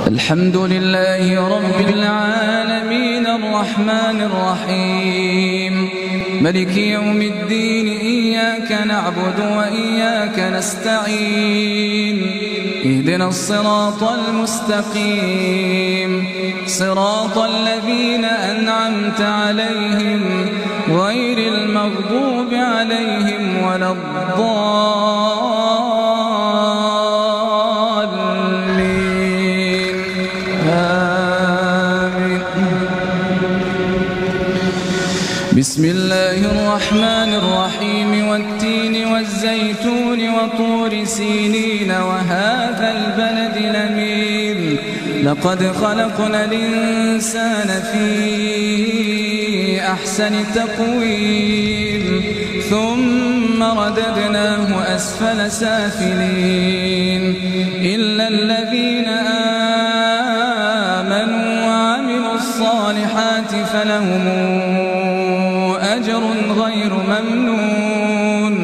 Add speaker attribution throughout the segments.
Speaker 1: الحمد لله رب العالمين الرحمن الرحيم ملك يوم الدين إياك نعبد وإياك نستعين اهدنا الصراط المستقيم صراط الذين أنعمت عليهم غير المغضوب عليهم ولا الضالين آمين. بسم الله الرحمن الرحيم والتين والزيتون وطور سينين وهذا البلد الأمين لقد خلقنا الإنسان في أحسن تقويم ثم رددناه أسفل سافلين إلا الذين آمنوا وعملوا الصالحات فلهم أجر غير ممنون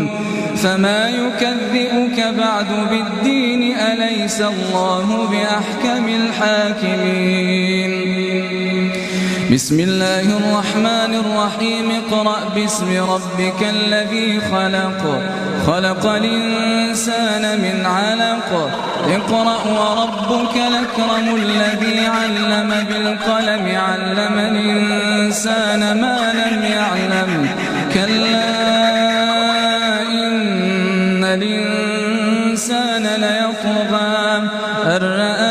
Speaker 1: فما يكذبك بعد بالدين أليس الله بأحكم الحاكمين. بسم الله الرحمن الرحيم اقرأ باسم ربك الذي خلق خلق الإنسان من علق اقرأ وربك الأكرم الذي علم بالقلم علم الإنسان ما لم يعلم كلا إن الإنسان ليطغى أن رآه